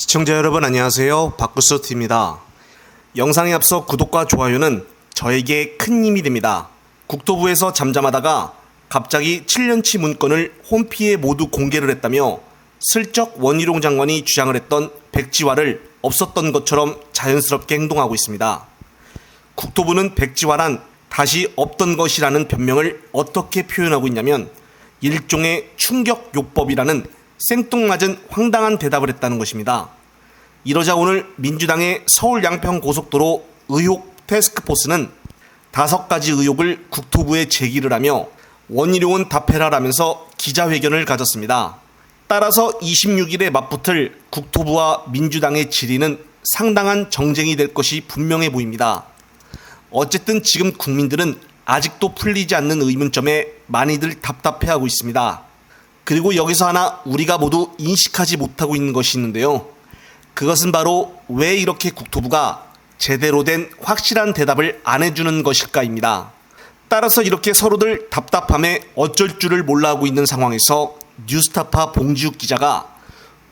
시청자 여러분 안녕하세요. 박구스TV입니다. 영상에 앞서 구독과 좋아요는 저에게 큰 힘이 됩니다. 국토부에서 잠잠하다가 갑자기 7년치 문건을 홈피에 모두 공개를 했다며 슬쩍 원희룡 장관이 주장을 했던 백지화를 없었던 것처럼 자연스럽게 행동하고 있습니다. 국토부는 백지화란 다시 없던 것이라는 변명을 어떻게 표현하고 있냐면 일종의 충격요법이라는 생뚱맞은 황당한 대답을 했다는 것입니다. 이러자 오늘 민주당의 서울 양평 고속도로 의혹 태스크포스는 5가지 의혹을 국토부에 제기를 하며 원희룡은 답해라라면서 기자회견을 가졌습니다. 따라서 26일에 맞붙을 국토부와 민주당의 질의는 상당한 정쟁이 될 것이 분명해 보입니다. 어쨌든 지금 국민들은 아직도 풀리지 않는 의문점에 많이들 답답해하고 있습니다. 그리고 여기서 하나 우리가 모두 인식하지 못하고 있는 것이 있는데요. 그것은 바로 왜 이렇게 국토부가 제대로 된 확실한 대답을 안 해주는 것일까입니다. 따라서 이렇게 서로들 답답함에 어쩔 줄을 몰라 하고 있는 상황에서 뉴스타파 봉지욱 기자가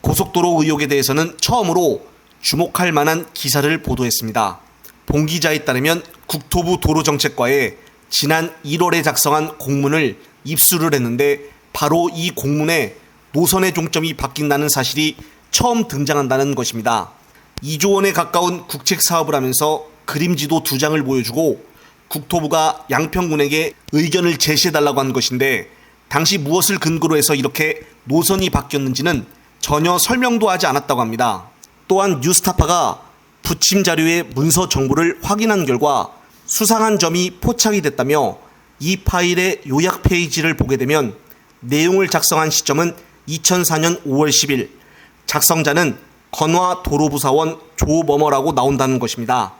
고속도로 의혹에 대해서는 처음으로 주목할 만한 기사를 보도했습니다. 봉 기자에 따르면 국토부 도로정책과에 지난 1월에 작성한 공문을 입수를 했는데 바로 이 공문에 노선의 종점이 바뀐다는 사실이 처음 등장한다는 것입니다. 2조 원에 가까운 국책 사업을 하면서 그림지도 2장을 보여주고 국토부가 양평군에게 의견을 제시해달라고 한 것인데 당시 무엇을 근거로 해서 이렇게 노선이 바뀌었는지는 전혀 설명도 하지 않았다고 합니다. 또한 뉴스타파가 부침 자료의 문서 정보를 확인한 결과 수상한 점이 포착이 됐다며 이 파일의 요약 페이지를 보게 되면 내용을 작성한 시점은 2004년 5월 10일, 작성자는 건화 도로부사원 조머머라고 나온다는 것입니다.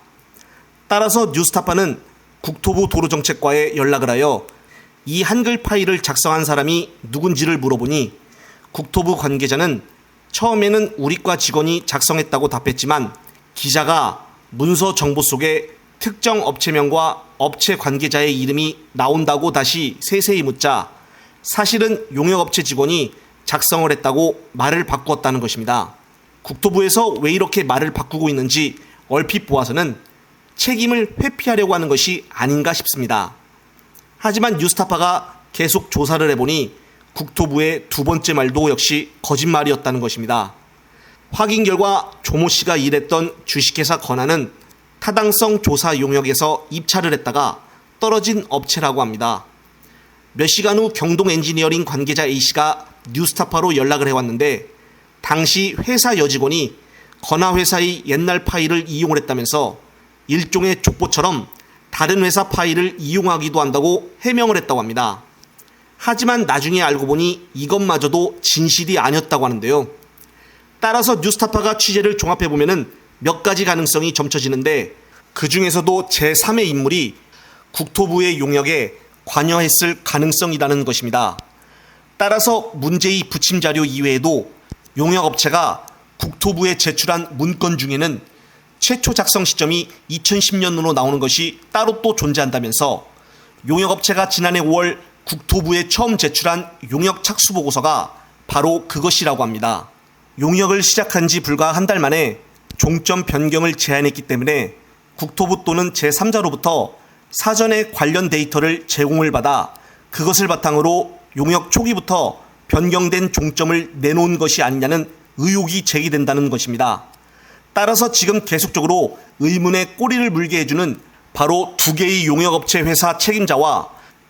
따라서 뉴스타파는 국토부 도로정책과에 연락을 하여 이 한글 파일을 작성한 사람이 누군지를 물어보니 국토부 관계자는 처음에는 우리과 직원이 작성했다고 답했지만 기자가 문서 정보 속에 특정 업체명과 업체 관계자의 이름이 나온다고 다시 세세히 묻자 사실은 용역업체 직원이 작성을 했다고 말을 바꾸었다는 것입니다. 국토부에서 왜 이렇게 말을 바꾸고 있는지 얼핏 보아서는 책임을 회피하려고 하는 것이 아닌가 싶습니다. 하지만 뉴스타파가 계속 조사를 해보니 국토부의 두 번째 말도 역시 거짓말이었다는 것입니다. 확인 결과 조모 씨가 일했던 주식회사 건화는 타당성 조사 용역에서 입찰을 했다가 떨어진 업체라고 합니다. 몇 시간 후 경동 엔지니어링 관계자 A씨가 뉴스타파로 연락을 해왔는데 당시 회사 여직원이 건화회사의 옛날 파일을 이용을 했다면서 일종의 족보처럼 다른 회사 파일을 이용하기도 한다고 해명을 했다고 합니다. 하지만 나중에 알고 보니 이것마저도 진실이 아니었다고 하는데요. 따라서 뉴스타파가 취재를 종합해보면 몇 가지 가능성이 점쳐지는데 그 중에서도 제3의 인물이 국토부의 용역에 관여했을 가능성이라는 것입니다. 따라서 문제의 부침 자료 이외에도 용역업체가 국토부에 제출한 문건 중에는 최초 작성 시점이 2010년으로 나오는 것이 따로 또 존재한다면서 용역업체가 지난해 5월 국토부에 처음 제출한 용역 착수 보고서가 바로 그것이라고 합니다. 용역을 시작한 지 불과 한 달 만에 종점 변경을 제안했기 때문에 국토부 또는 제3자로부터 사전에 관련 데이터를 제공을 받아 그것을 바탕으로 용역 초기부터 변경된 종점을 내놓은 것이 아니냐는 의혹이 제기된다는 것입니다. 따라서 지금 계속적으로 의문의 꼬리를 물게 해주는 바로 2개의 용역업체 회사 책임자와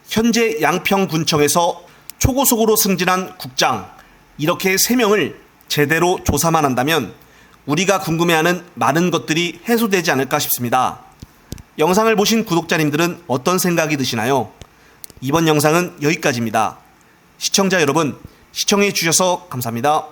현재 양평군청에서 초고속으로 승진한 국장, 이렇게 3명을 제대로 조사만 한다면 우리가 궁금해하는 많은 것들이 해소되지 않을까 싶습니다. 영상을 보신 구독자님들은 어떤 생각이 드시나요? 이번 영상은 여기까지입니다. 시청자 여러분, 시청해 주셔서 감사합니다.